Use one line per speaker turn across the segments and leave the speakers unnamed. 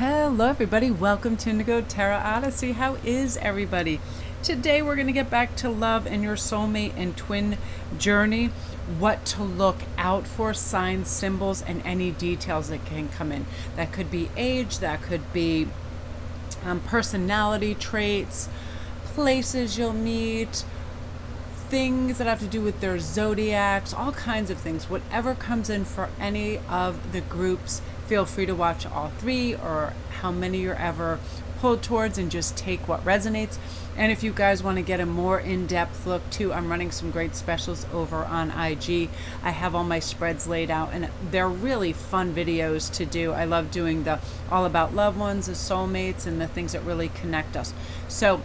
Hello everybody, welcome to Indigo Tarot Odyssey. How is everybody? Today we're going to get back to love and your soulmate and twin journey, what to look out for, signs, symbols, and any details that can come in. That could be age, that could be personality traits, places you'll meet, things that have to do with their zodiacs, all kinds of things. Whatever comes in for any of the groups, feel free to watch all three or how many you're ever pulled towards and just take what resonates. And if you guys want to get a more in-depth look too, I'm running some great specials over on IG. I have all my spreads laid out and they're really fun videos to do. I love doing the all about loved ones, the soulmates, and the things that really connect us. So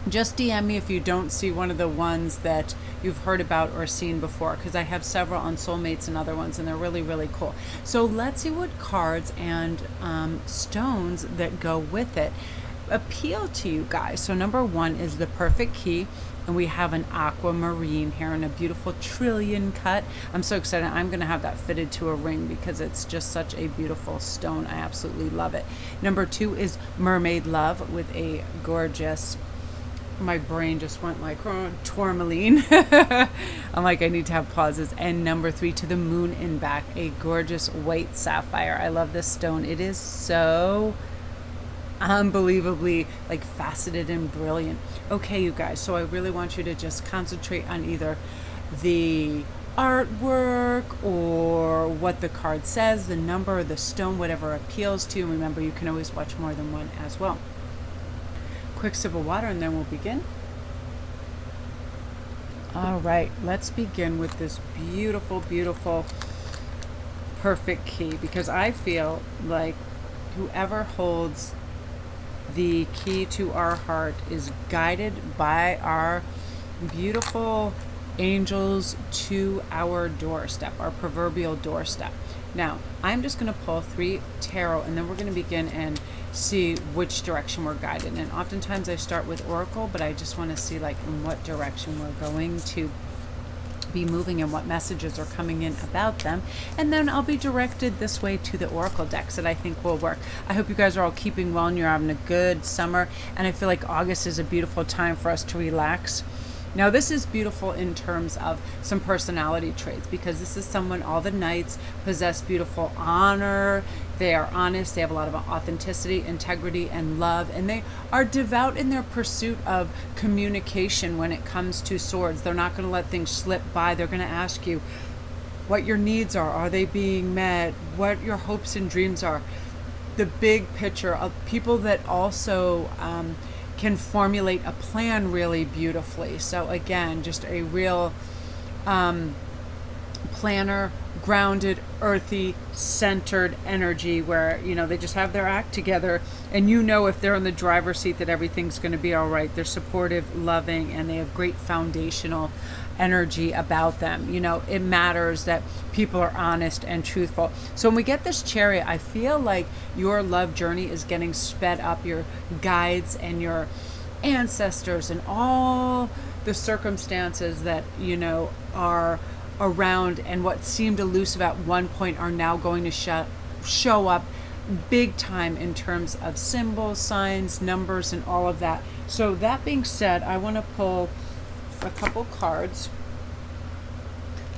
just DM me if you don't see one of the ones that you've heard about or seen before, because I have several on soulmates and other ones, and they're really, really cool. So let's see what cards and stones that go with it appeal to you guys. So number one is the perfect key, and we have an aquamarine here in a beautiful trillion cut. I'm so excited. I'm going to have that fitted to a ring because it's just such a beautiful stone. I absolutely love it. Number two is mermaid love with a gorgeous, my brain just went like tourmaline. I'm like, I need to have pauses. And number three, to the moon and back, a gorgeous white sapphire. I love this stone. It is so unbelievably like faceted and brilliant. Okay, you guys, so I really want you to just concentrate on either the artwork or what the card says, the number, the stone, whatever appeals to you. And remember, you can always watch more than one as well. Quick sip of water and then we'll begin. All right, let's begin with this beautiful, beautiful, perfect key, because I feel like whoever holds the key to our heart is guided by our beautiful angels to our doorstep, our proverbial doorstep. Now, I'm just going to pull three tarot and then we're going to begin and see which direction we're guided. And oftentimes I start with oracle, but I just want to see like in what direction we're going to be moving and what messages are coming in about them. And then I'll be directed this way to the oracle decks that I think will work. I hope you guys are all keeping well and you're having a good summer. And I feel like August is a beautiful time for us to relax. Now, this is beautiful in terms of some personality traits, because this is someone, all the knights possess beautiful honor. They are honest. They have a lot of authenticity, integrity, and love. And they are devout in their pursuit of communication when it comes to swords. They're not going to let things slip by. They're going to ask you what your needs are. Are they being met? What your hopes and dreams are. The big picture of people that also can formulate a plan really beautifully. So again, just a real planner, grounded, earthy, centered energy where, you know, they just have their act together and you know if they're in the driver's seat that everything's going to be all right. They're supportive, loving, and they have great foundational energy about them. You know, it matters that people are honest and truthful. So when we get this Chariot, I feel like your love journey is getting sped up. Your guides and your ancestors and all the circumstances that, you know, are around and what seemed elusive at one point are now going to show up big time in terms of symbols, signs, numbers, and all of that. So that being said, I want to pull a couple cards.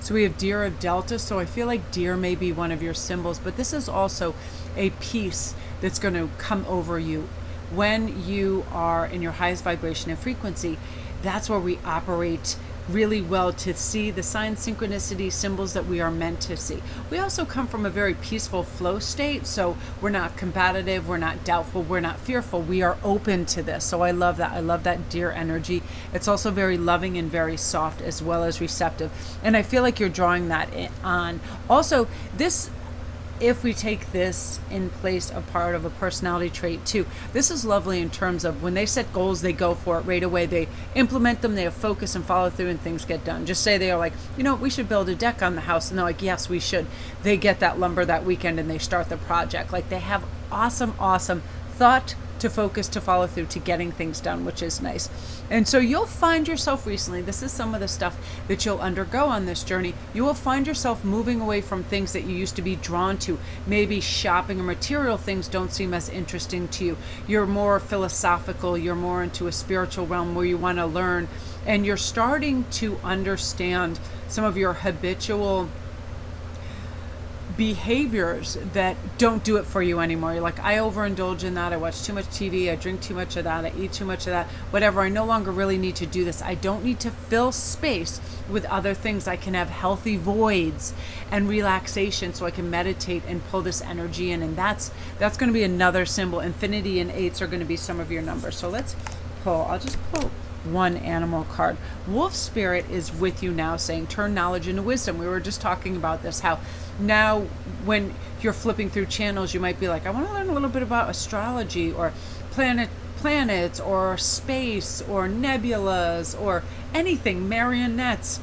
So we have Deer of Delta. So I feel like deer may be one of your symbols, but this is also a peace that's going to come over you when you are in your highest vibration and frequency. That's where we operate really well to see the signs, synchronicity, symbols that we are meant to see. We also come from a very peaceful flow state, so we're not combative, we're not doubtful, we're not fearful. We are open to this. So I love that. I love that deer energy. It's also very loving and very soft as well as receptive. And I feel like you're drawing that on. Also, this, if we take this in place of part of a personality trait too, this is lovely in terms of when they set goals, they go for it right away. They implement them, they have focus and follow through, and things get done. Just say they are like, you know, we should build a deck on the house. And they're like, yes, we should. They get that lumber that weekend and they start the project. Like they have awesome, awesome thought to focus, to follow through, to getting things done, which is nice. And so you'll find yourself recently, this is some of the stuff that you'll undergo on this journey. You will find yourself moving away from things that you used to be drawn to. Maybe shopping or material things don't seem as interesting to you. You're more philosophical, you're more into a spiritual realm where you want to learn, and you're starting to understand some of your habitual behaviors that don't do it for you anymore. You're like, I overindulge in that. I watch too much TV. I drink too much of that. I eat too much of that. Whatever. I no longer really need to do this. I don't need to fill space with other things. I can have healthy voids and relaxation so I can meditate and pull this energy in. And that's going to be another symbol. Infinity and 8s are going to be some of your numbers. So let's pull. I'll just pull one animal card. Wolf Spirit is with you now, saying turn knowledge into wisdom. We were just talking about this, how now when you're flipping through channels, you might be like, I want to learn a little bit about astrology or planets or space or nebulas or anything, marionettes,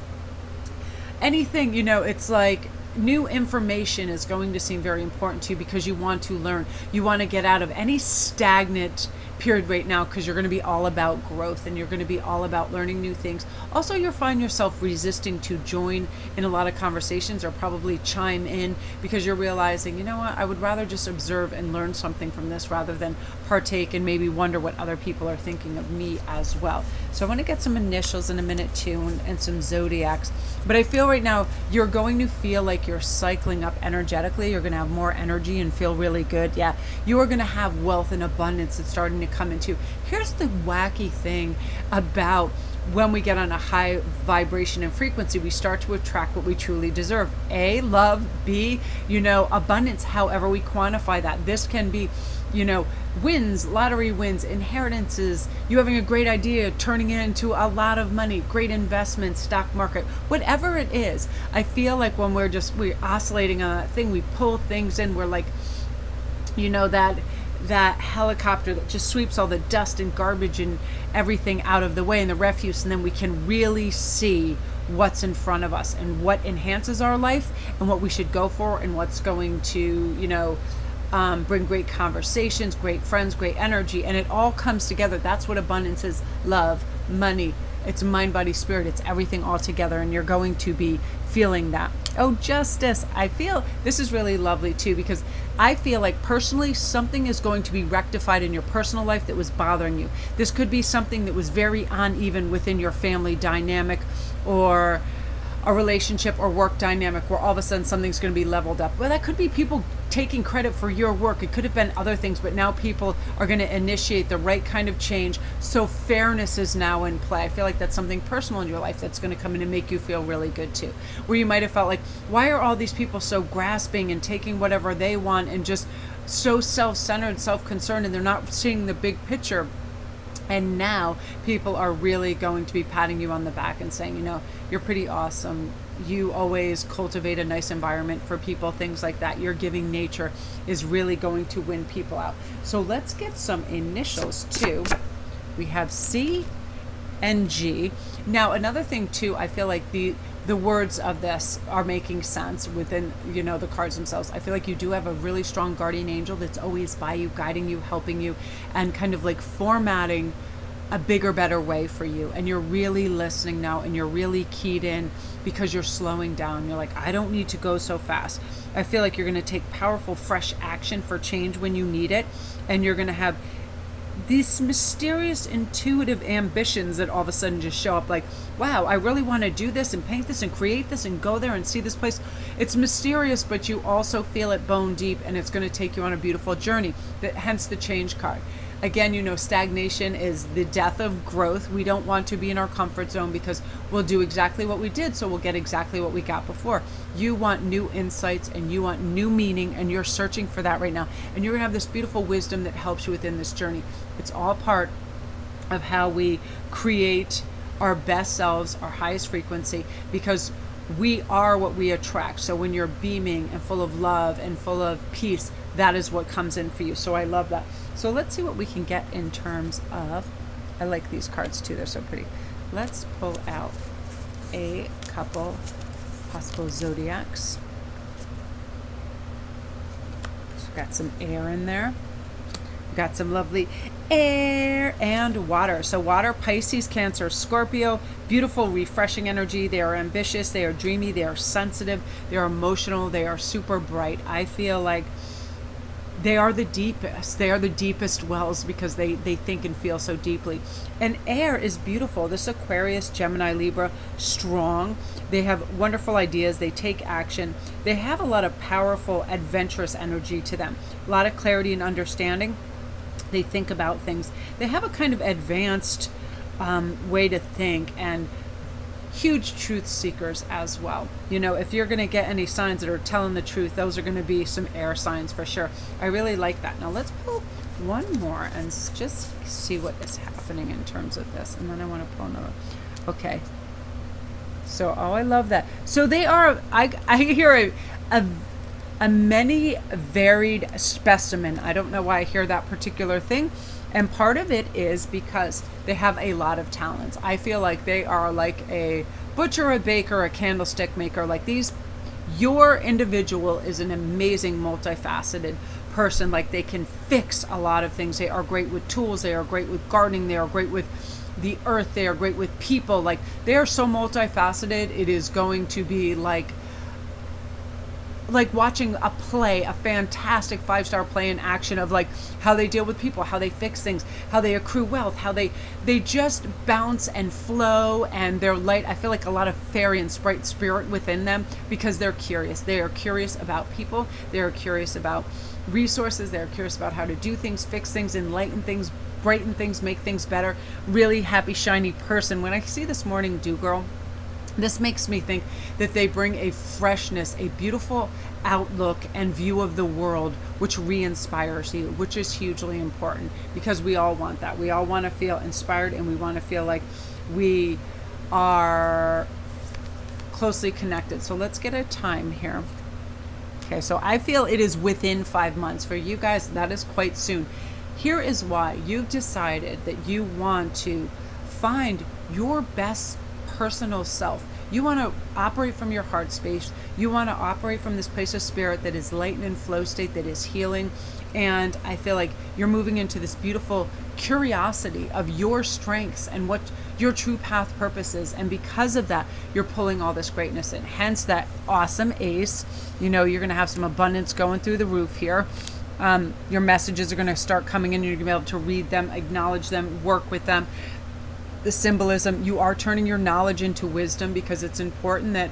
anything, it's like new information is going to seem very important to you because you want to learn. You want to get out of any stagnant period right now because you're going to be all about growth and you're going to be all about learning new things. Also, you'll find yourself resisting to join in a lot of conversations or probably chime in because you're realizing, you know what, I would rather just observe and learn something from this rather than partake and maybe wonder what other people are thinking of me as well. So I want to get some initials in a minute too and some zodiacs. But I feel right now you're going to feel like you're cycling up energetically. You're going to have more energy and feel really good. Yeah, you are going to have wealth and abundance that's starting to come into. Here's the wacky thing about when we get on a high vibration and frequency, we start to attract what we truly deserve. A, love. B, abundance, however we quantify that. This can be, wins, lottery wins, inheritances, you having a great idea, turning it into a lot of money, great investments, stock market, whatever it is. I feel like when we're oscillating on that thing, we pull things in, we're like, that helicopter that just sweeps all the dust and garbage and everything out of the way and the refuse, and then we can really see what's in front of us and what enhances our life and what we should go for and what's going to bring great conversations, great friends, great energy, and it all comes together. That's what abundance is. Love, money, it's mind, body, spirit, it's everything all together, and you're going to be feeling that. Oh, justice. I feel this is really lovely too, because I feel like personally something is going to be rectified in your personal life that was bothering you. This could be something that was very uneven within your family dynamic or a relationship or work dynamic where all of a sudden something's going to be leveled up. Well, that could be people taking credit for your work. It could have been other things, but now people are going to initiate the right kind of change. So fairness is now in play. I feel like that's something personal in your life that's going to come in and make you feel really good too. Where you might have felt like, why are all these people so grasping and taking whatever they want and just so self-centered, self-concerned, and they're not seeing the big picture? And now people are really going to be patting you on the back and saying, you're pretty awesome. You always cultivate a nice environment for people, things like that. Your giving nature is really going to win people out. So let's get some initials too. We have C and G. Now, another thing too, I feel like the words of this are making sense within, the cards themselves. I feel like you do have a really strong guardian angel that's always by you, guiding you, helping you, and kind of like formatting a bigger, better way for you. And you're really listening now, and you're really keyed in because you're slowing down. You're like, I don't need to go so fast. I feel like you're going to take powerful, fresh action for change when you need it. And you're going to have these mysterious intuitive ambitions that all of a sudden just show up like, wow, I really want to do this and paint this and create this and go there and see this place. It's mysterious, but you also feel it bone deep, and it's going to take you on a beautiful journey. Hence the change card. Again, stagnation is the death of growth. We don't want to be in our comfort zone because we'll do exactly what we did, so we'll get exactly what we got before. You want new insights and you want new meaning, and you're searching for that right now. And you're going to have this beautiful wisdom that helps you within this journey. It's all part of how we create our best selves, our highest frequency, because we are what we attract. So when you're beaming and full of love and full of peace, that is what comes in for you. So I love that. So let's see what we can get in terms of, I like these cards too, they're so pretty. Let's pull out a couple possible zodiacs. So got some air in there. We got some lovely air and water. So water, Pisces, Cancer, Scorpio, beautiful, refreshing energy. They are ambitious, they are dreamy, they are sensitive, they are emotional, they are super bright. I feel like they are the deepest. They are the deepest wells because they think and feel so deeply. And air is beautiful. This Aquarius, Gemini, Libra, strong. They have wonderful ideas. They take action. They have a lot of powerful, adventurous energy to them. A lot of clarity and understanding. They think about things. They have a kind of advanced way to think, and huge truth seekers as well. You know, if you're going to get any signs that are telling the truth, those are going to be some air signs for sure. I really like that. Now let's pull one more and just see what is happening in terms of this. And then I want to pull another. Okay. So, oh, I love that. So they are, I hear a many varied specimen. I don't know why I hear that particular thing. And part of it is because they have a lot of talents. I feel like they are like a butcher, a baker, a candlestick maker. Like these, your individual is an amazing, multifaceted person. Like they can fix a lot of things. They are great with tools. They are great with gardening. They are great with the earth. They are great with people. Like they are so multifaceted. It is going to be like watching a play, a fantastic 5-star play in action of like how they deal with people, how they fix things, how they accrue wealth, how they just bounce and flow, and they're light. I feel like a lot of fairy and sprite spirit within them because they're curious. They are curious about people. They are curious about resources. They're curious about how to do things, fix things, enlighten things, brighten things, make things better. Really happy, shiny person. When I see this morning dew girl, this makes me think that they bring a freshness, a beautiful outlook and view of the world, which re-inspires you, which is hugely important because we all want that. We all want to feel inspired, and we want to feel like we are closely connected. So let's get a time here. Okay, so I feel it is within 5 months. For you guys, that is quite soon. Here is why. You've decided that you want to find your best personal self. You want to operate from your heart space. You want to operate from this place of spirit that is light and in flow state, that is healing. And I feel like you're moving into this beautiful curiosity of your strengths and what your true path purpose is. And because of that, you're pulling all this greatness in. Hence that awesome ace. You know, you're going to have some abundance going through the roof here. Your messages are going to start coming in. You're going to be able to read them, acknowledge them, work with them. The symbolism, you are turning your knowledge into wisdom because it's important that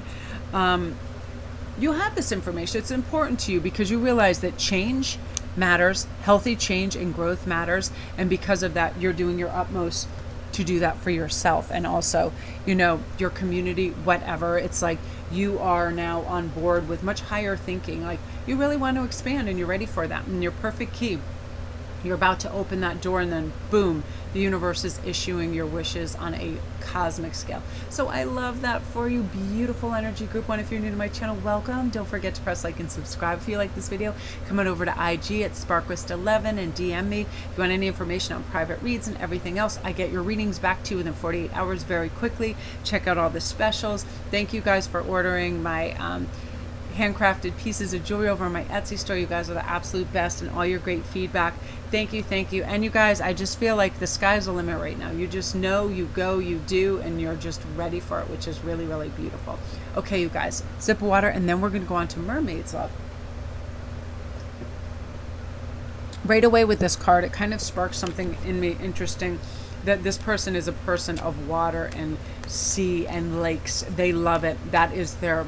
you have this information. It's important to you because you realize that change matters, healthy change and growth matters, and because of that, you're doing your utmost to do that for yourself and also, you know, your community, whatever. It's like you are now on board with much higher thinking. Like you really want to expand and you're ready for that. And your perfect key, you're about to open that door, and then boom, the universe is issuing your wishes on a cosmic scale. So I love that for you. Beautiful energy. Group 1, if you're new to my channel, welcome. Don't forget to press like and subscribe if you like this video. Come on over to IG at Sparkwist11 and DM me if you want any information on private reads and everything else. I get your readings back to you within 48 hours very quickly. Check out all the specials. Thank you guys for ordering my handcrafted pieces of jewelry over on my Etsy store. You guys are the absolute best, and all your great feedback. Thank you, thank you. And you guys, I just feel like the sky's the limit right now. You just know, you go, you do, and you're just ready for it, which is really, really beautiful. Okay, you guys, sip of water, and then we're going to go on to mermaids love. Right away with this card, it kind of sparks something in me interesting, that this person is a person of water and sea and lakes. They love it. That is their...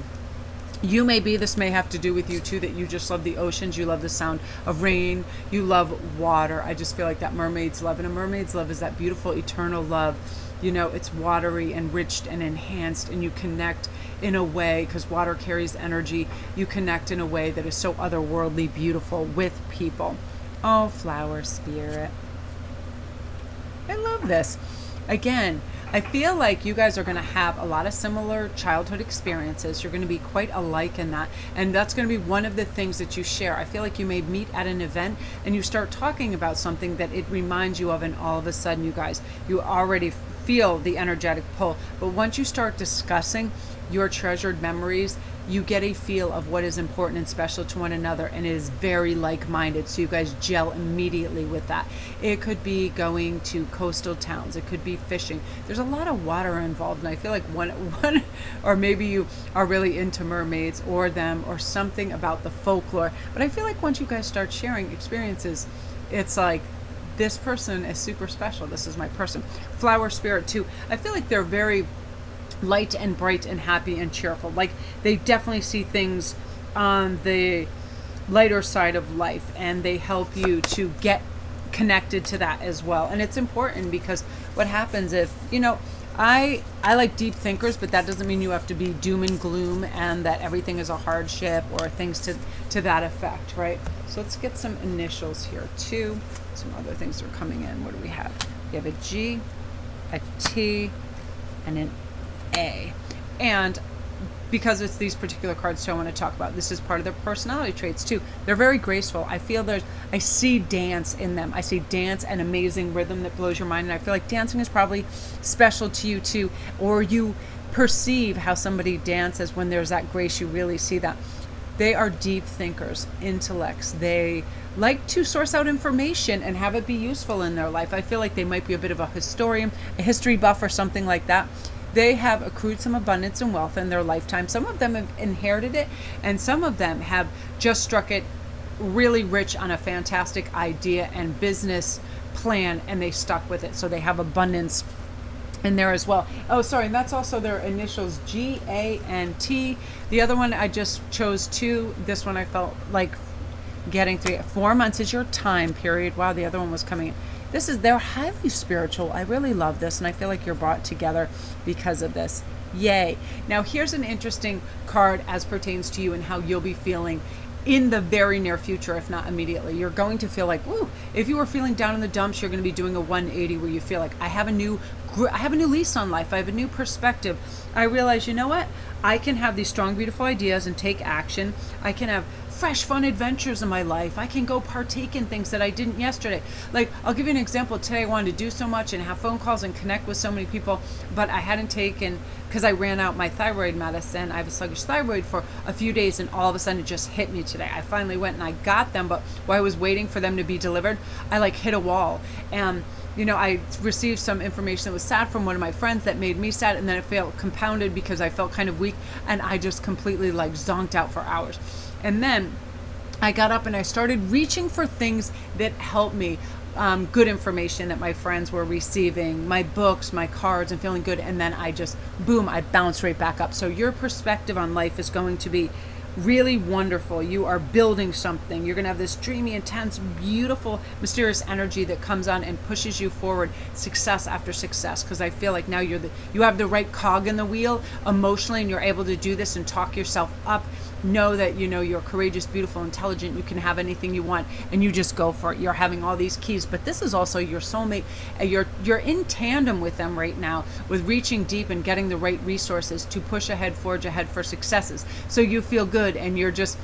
You may be, this may have to do with you too, that you just love the oceans, you love the sound of rain, you love water. I just feel like that mermaid's love, and a mermaid's love is that beautiful eternal love. You know, it's watery, enriched, and enhanced, and you connect in a way, because water carries energy, you connect in a way that is so otherworldly beautiful with people. Oh, flower spirit. I love this. Again, I feel like you guys are going to have a lot of similar childhood experiences. You're going to be quite alike in that. And that's going to be one of the things that you share. I feel like you may meet at an event and you start talking about something that it reminds you of, and all of a sudden, you guys, you already feel the energetic pull. But once you start discussing your treasured memories, you get a feel of what is important and special to one another, and it is very like-minded, so you guys gel immediately with that. It could be going to coastal towns, it could be fishing. There's a lot of water involved, and I feel like one or maybe you are really into mermaids or them or something about the folklore. But I feel like once you guys start sharing experiences, it's like, this person is super special, this is my person. Flower spirit too, I feel like they're very light and bright and happy and cheerful. Like, they definitely see things on the lighter side of life, and they help you to get connected to that as well. And it's important, because what happens if, I like deep thinkers, but that doesn't mean you have to be doom and gloom and that everything is a hardship or things to that effect, right? So let's get some initials here too. Some other things are coming in. What do we have? We have a G, a T, and an A. And because it's these particular cards too, I want to talk about, this is part of their personality traits too. They're very graceful. I see dance in them. I see dance and amazing rhythm that blows your mind. And I feel like dancing is probably special to you too, or you perceive how somebody dances when there's that grace. You really see that. They are deep thinkers, intellects. They like to source out information and have it be useful in their life. I feel like they might be a bit of a historian, a history buff or something like that. They have accrued some abundance and wealth in their lifetime. Some of them have inherited it, and some of them have just struck it really rich on a fantastic idea and business plan, and they stuck with it. So they have abundance in there as well. Oh, sorry, and that's also their initials, G, A, and T. The other one I just chose 2. This one I felt like getting 3. 4 months is your time period. Wow, the other one was coming in. They're highly spiritual. I really love this, and I feel like you're brought together because of this. Yay. Now here's an interesting card as pertains to you and how you'll be feeling in the very near future, if not immediately. You're going to feel like, woo, if you were feeling down in the dumps, you're going to be doing a 180 where you feel like, I have a new lease on life. I have a new perspective. I realize, you know what? I can have these strong, beautiful ideas and take action. I can have fresh, fun adventures in my life. I can go partake in things that I didn't yesterday. Like, I'll give you an example. Today I wanted to do so much and have phone calls and connect with so many people, but I hadn't taken, because I ran out my thyroid medicine. I have a sluggish thyroid for a few days, and all of a sudden it just hit me today. I finally went and I got them, but while I was waiting for them to be delivered, I hit a wall. And I received some information that was sad from one of my friends that made me sad, and then it felt compounded because I felt kind of weak, and I just completely zonked out for hours. And then I got up and I started reaching for things that helped me, good information that my friends were receiving, my books, my cards, and feeling good. And then I just, boom, I bounced right back up. So your perspective on life is going to be really wonderful. You are building something. You're going to have this dreamy, intense, beautiful, mysterious energy that comes on and pushes you forward, success after success. Because I feel like now you have the right cog in the wheel emotionally, and you're able to do this and talk yourself up. Know that you're courageous, beautiful, intelligent. You can have anything you want, and you just go for it. You're having all these keys, but this is also your soulmate. You're in tandem with them right now, with reaching deep and getting the right resources to push ahead, forge ahead for successes. So you feel good, and you're just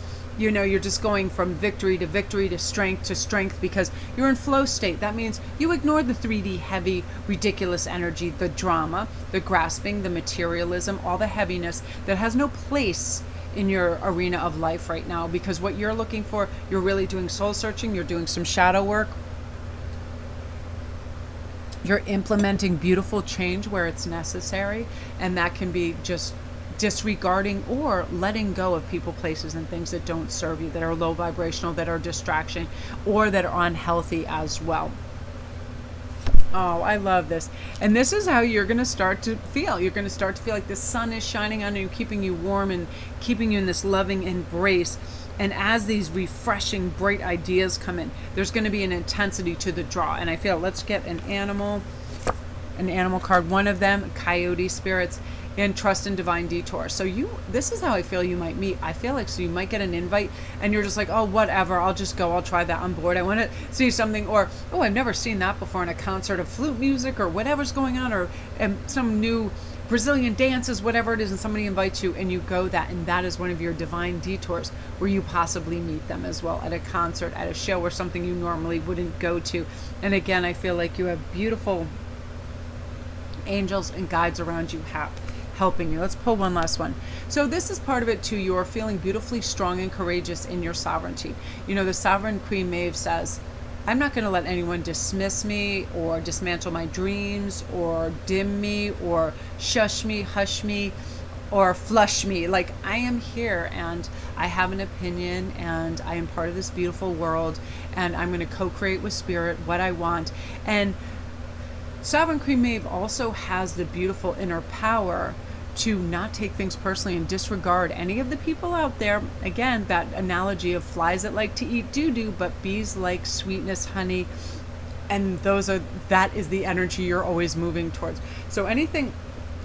going from victory to victory, to strength, because you're in flow state. That means you ignore the 3D heavy, ridiculous energy, the drama, the grasping, the materialism, all the heaviness that has no place in your arena of life right now, because what you're looking for, you're really doing soul searching, you're doing some shadow work, you're implementing beautiful change where it's necessary, and that can be just disregarding or letting go of people, places, and things that don't serve you, that are low vibrational, that are distraction, or that are unhealthy as well. Oh, I love this. And this is how you're going to start to feel. You're going to start to feel like the sun is shining on you, keeping you warm and keeping you in this loving embrace. And as these refreshing, bright ideas come in, there's going to be an intensity to the draw. And I feel, let's get an animal card. One of them, coyote spirits, and trust in divine detour. So this is how I feel you might meet. I feel like, so you might get an invite and you're just like, oh, whatever, I'll just go, I'll try that, I'm bored, I want to see something, or, oh, I've never seen that before in a concert of flute music or whatever's going on, or some new Brazilian dances, whatever it is, and somebody invites you and you go that, and that is one of your divine detours where you possibly meet them as well, at a concert, at a show, or something you normally wouldn't go to. And again, I feel like you have beautiful angels and guides around you helping you. Let's pull one last one. So this is part of it too. You're feeling beautifully strong and courageous in your sovereignty. You know, the Sovereign Queen Maeve says, I'm not going to let anyone dismiss me or dismantle my dreams or dim me or shush me, hush me, or flush me. Like, I am here and I have an opinion and I am part of this beautiful world, and I'm going to co-create with spirit what I want. And Sovereign Queen Maeve also has the beautiful inner power to not take things personally and disregard any of the people out there. Again, that analogy of flies that like to eat doo-doo, but bees like sweetness, honey, and that is the energy you're always moving towards. So anything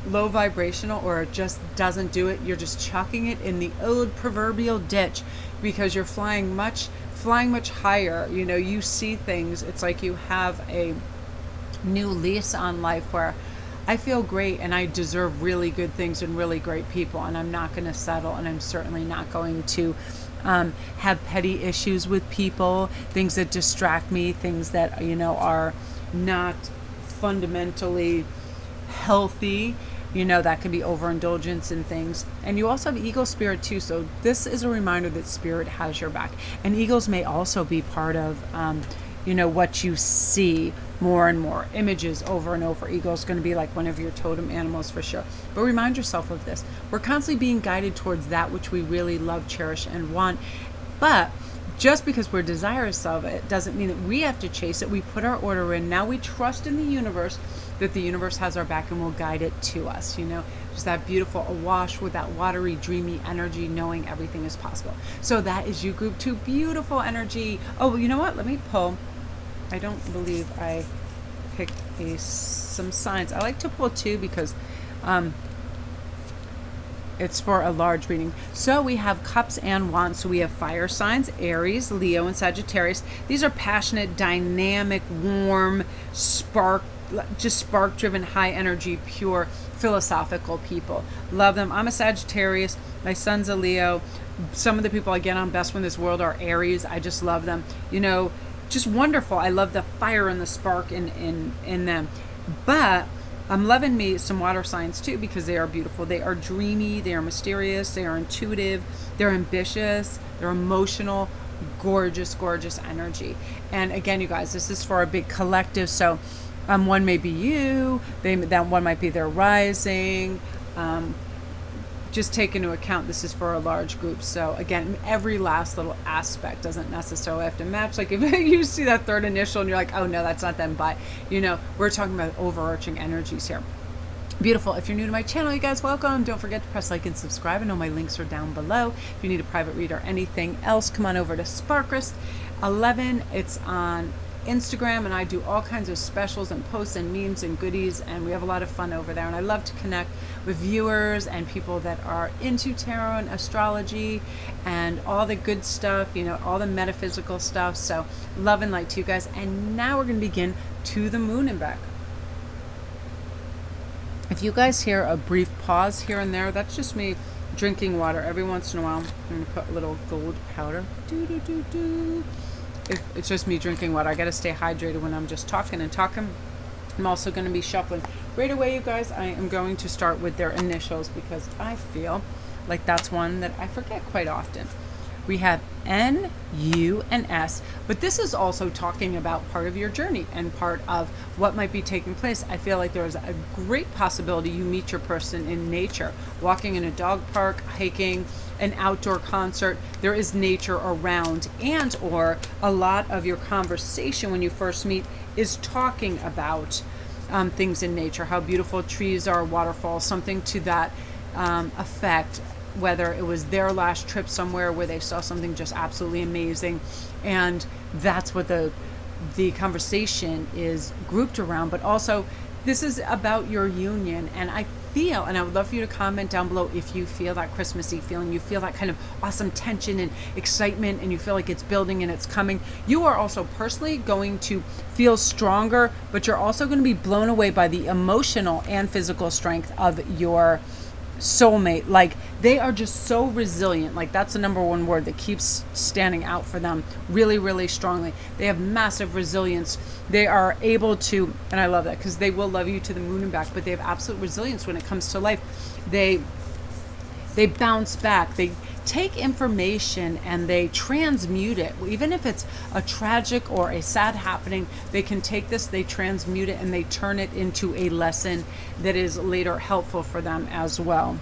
low vibrational or it just doesn't do it, you're just chucking it in the old proverbial ditch, because you're flying much higher. You know, you see things, it's like you have a new lease on life where I feel great and I deserve really good things and really great people, and I'm not going to settle, and I'm certainly not going to have petty issues with people, things that distract me, things that, you know, are not fundamentally healthy. You know, that can be overindulgence in things. And you also have eagle spirit too. So this is a reminder that spirit has your back. And eagles may also be part of, you know, what you see more and more images over and over. Eagle is going to be like one of your totem animals for sure. But remind yourself of this. We're constantly being guided towards that which we really love, cherish, and want. But just because we're desirous of it doesn't mean that we have to chase it. We put our order in. Now we trust in the universe that the universe has our back and will guide it to us. You know, just that beautiful, awash with that watery, dreamy energy, knowing everything is possible. So that is you, group 2. Beautiful energy. Oh, you know what? Let me pull. I don't believe I picked some signs. I like to pull 2 because it's for a large reading. So we have cups and wands. So we have fire signs, Aries, Leo, and Sagittarius. These are passionate, dynamic, warm, spark-driven, high energy, pure, philosophical people. Love them. I'm a Sagittarius. My son's a Leo. Some of the people I get on best in this world are Aries. I just love them. You know, just wonderful. I love the fire and the spark in them. But I'm loving me some water signs too, because they are beautiful. They are dreamy, they are mysterious, they are intuitive, they're ambitious, they're emotional, gorgeous, gorgeous energy. And again, you guys, this is for a big collective. So one may be you, that one might be their rising. Just take into account this is for a large group. So again, every last little aspect doesn't necessarily have to match. Like if you see that third initial and you're like, oh no, that's not them, but you know, we're talking about overarching energies here. Beautiful. If you're new to my channel, you guys, welcome. Don't forget to press like and subscribe. I know my links are down below. If you need a private read or anything else, come on over to Sparkrist 11. It's on Instagram, and I do all kinds of specials and posts and memes and goodies, and we have a lot of fun over there. And I love to connect with viewers and people that are into tarot and astrology and all the good stuff, you know, all the metaphysical stuff. So love and light to you guys. And now we're going to begin to the moon and back. If you guys hear a brief pause here and there, that's just me drinking water. Every once in a while, I'm going to put a little gold powder. It's just me drinking water. I got to stay hydrated when I'm just talking and talking. I'm also going to be shuffling. Right away, you guys, I am going to start with their initials because I feel like that's one that I forget quite often. We have N, U, and S, but this is also talking about part of your journey and part of what might be taking place. I feel like there's a great possibility you meet your person in nature, walking in a dog park, hiking, an outdoor concert. There is nature around, and or a lot of your conversation when you first meet is talking about things in nature, how beautiful trees are, waterfalls, something to that effect. Whether it was their last trip somewhere where they saw something just absolutely amazing, and that's what the conversation is grouped around. But also, this is about your union, and I feel, and I would love for you to comment down below if you feel that Christmassy feeling, you feel that kind of awesome tension and excitement, and you feel like it's building and it's coming. You are also personally going to feel stronger, but you're also going to be blown away by the emotional and physical strength of your soulmate. Like, they are just so resilient. Like, that's the number one word that keeps standing out for them really, really strongly. They have massive resilience. They are able to, and I love that, because they will love you to the moon and back, but they have absolute resilience when it comes to life. They bounce back. They take information and they transmute it. Even if it's a tragic or a sad happening, they can take this, they transmute it, and they turn it into a lesson that is later helpful for them as well.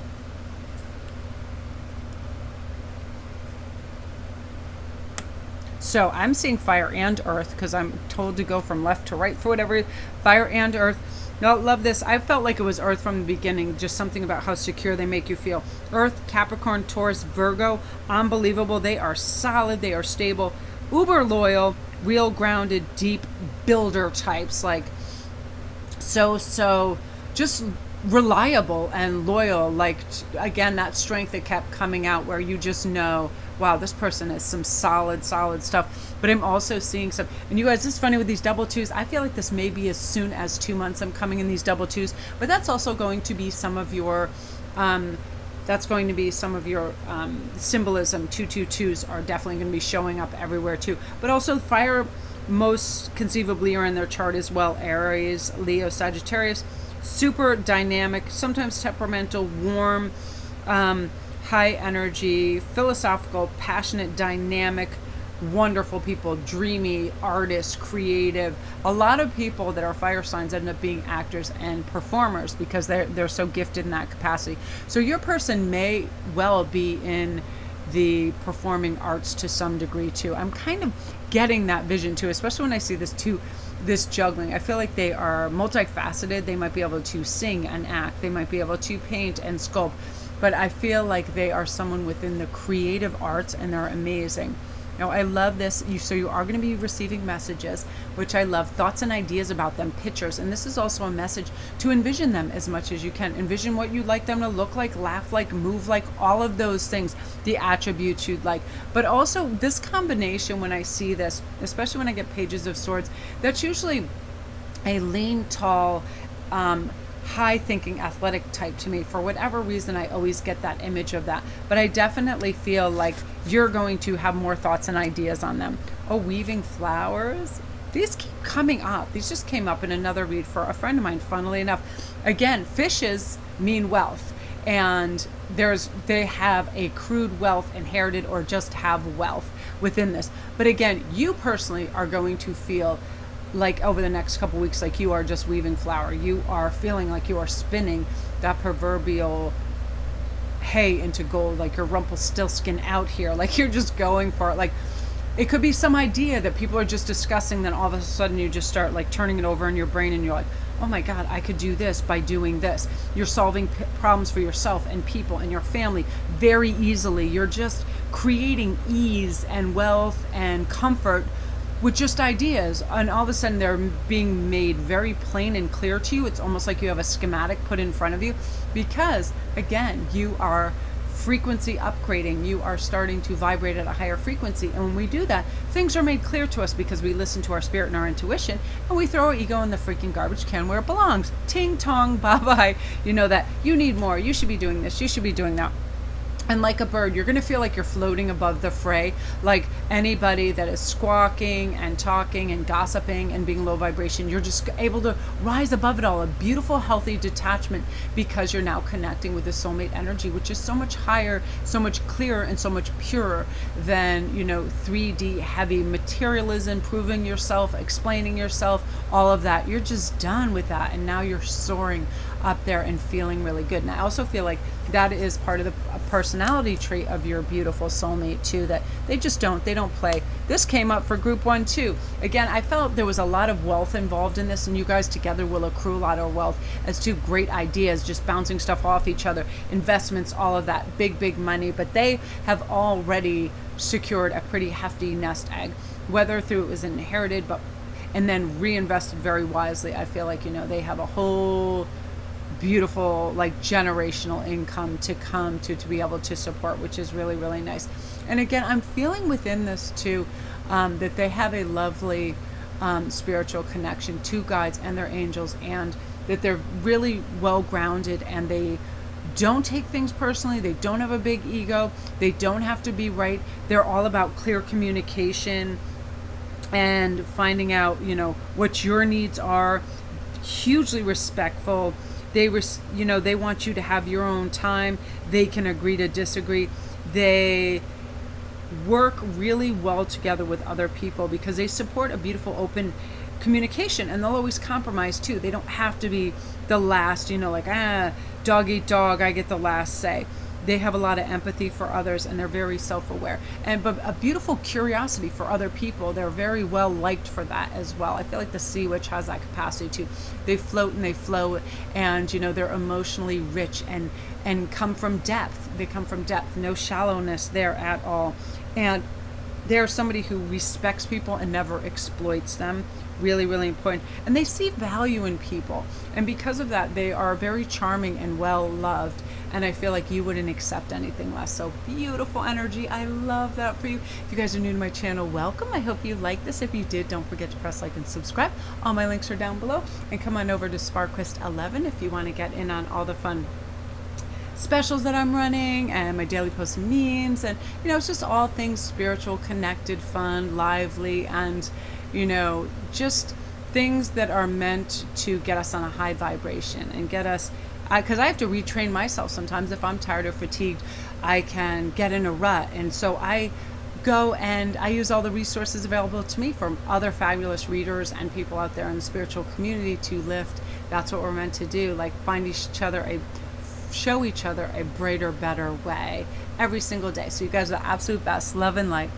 So I'm seeing fire and earth, because I'm told to go from left to right for whatever. Fire and earth. No, love this. I felt like it was earth from the beginning. Just something about how secure they make you feel. Earth, Capricorn, Taurus, Virgo. Unbelievable. They are solid. They are stable. Uber loyal. Real grounded, deep builder types. Like, so just reliable and loyal. Like, again, that strength that kept coming out, where you just know, wow, this person is some solid stuff. But I'm also seeing some, and you guys, this is funny with these double twos. I feel like this may be as soon as 2 months I'm coming in these double twos, but that's also going to be some of your, symbolism. 222s are definitely going to be showing up everywhere too. But also fire most conceivably are in their chart as well. Aries, Leo, Sagittarius. Super dynamic, sometimes temperamental, warm, high energy, philosophical, passionate, dynamic, wonderful people, dreamy, artists, creative. A lot of people that are fire signs end up being actors and performers because they're so gifted in that capacity. So your person may well be in the performing arts to some degree too. I'm kind of getting that vision too, especially when I see this juggling. I feel like they are multifaceted. They might be able to sing and act. They might be able to paint and sculpt. But I feel like they are someone within the creative arts, and they're amazing. Now, I love this. So you are going to be receiving messages, which I love, thoughts and ideas about them, pictures. And this is also a message to envision them as much as you can. Envision what you'd like them to look like, laugh like, move like, all of those things, the attributes you'd like. But also this combination, when I see this, especially when I get pages of swords, that's usually a lean, tall, high thinking, athletic type to me. For whatever reason, I always get that image of that. But I definitely feel like you're going to have more thoughts and ideas on them. Oh, weaving flowers. These keep coming up. These just came up in another read for a friend of mine, funnily enough. Again, fishes mean wealth. And they have a crude wealth inherited, or just have wealth within this. But again, you personally are going to feel like over the next couple weeks, like you are just weaving flower. You are feeling like you are spinning that proverbial hay into gold, like you're Rumpelstiltskin out here, like you're just going for it. Like, it could be some idea that people are just discussing, then all of a sudden you just start like turning it over in your brain, and you're like, oh my God, I could do this by doing this. You're solving problems for yourself and people and your family very easily. You're just creating ease and wealth and comfort with just ideas, and all of a sudden they're being made very plain and clear to you. It's almost like you have a schematic put in front of you, because again, you are frequency upgrading. You are starting to vibrate at a higher frequency, and when we do that, things are made clear to us because we listen to our spirit and our intuition, and we throw our ego in the freaking garbage can where it belongs. Ting tong, bye bye. You know that you need more, you should be doing this, you should be doing that. And like a bird, you're going to feel like you're floating above the fray. Like anybody that is squawking and talking and gossiping and being low vibration, you're just able to rise above it all. A beautiful, healthy detachment, because you're now connecting with the soulmate energy, which is so much higher, so much clearer, and so much purer than, 3D heavy materialism, proving yourself, explaining yourself, all of that. You're just done with that. And now you're soaring up there and feeling really good. And I also feel like that is part of the personality trait of your beautiful soulmate too, that they don't play. This came up for group 1 too. Again, I felt there was a lot of wealth involved in this, and you guys together will accrue a lot of wealth as two great ideas, just bouncing stuff off each other, investments, all of that, big money. But they have already secured a pretty hefty nest egg, whether through it was inherited, and then reinvested very wisely. I feel like, they have a whole beautiful, like, generational income to come to be able to support, which is really, really nice. And again, I'm feeling within this too, that they have a lovely spiritual connection to guides and their angels, and that they're really well grounded, and they don't take things personally. They don't have a big ego. They don't have to be right. They're all about clear communication and finding out, what your needs are. Hugely respectful. They want you to have your own time. They can agree to disagree. They work really well together with other people because they support a beautiful open communication, and they'll always compromise too. They don't have to be the last, dog eat dog, I get the last say. They have a lot of empathy for others, and they're very self-aware, but a beautiful curiosity for other people. They're very well liked for that as well. I feel like the sea witch has that capacity too. They float and they flow, and they're emotionally rich and come from depth. They come from depth, no shallowness there at all. And they're somebody who respects people and never exploits them. Really, really important. And they see value in people. And because of that, they are very charming and well loved. And I feel like you wouldn't accept anything less. So beautiful energy. I love that for you. If you guys are new to my channel, welcome. I hope you like this. If you did, don't forget to press like and subscribe. All my links are down below. And come on over to Sparquist 11 if you want to get in on all the fun specials that I'm running and my daily posts and memes, and it's just all things spiritual, connected, fun, lively, and just things that are meant to get us on a high vibration and get us, because I have to retrain myself sometimes. If I'm tired or fatigued, I can get in a rut, and so I go and I use all the resources available to me from other fabulous readers and people out there in the spiritual community to lift. That's what we're meant to do, like show each other a brighter, better way every single day. So you guys are the absolute best. Love and light.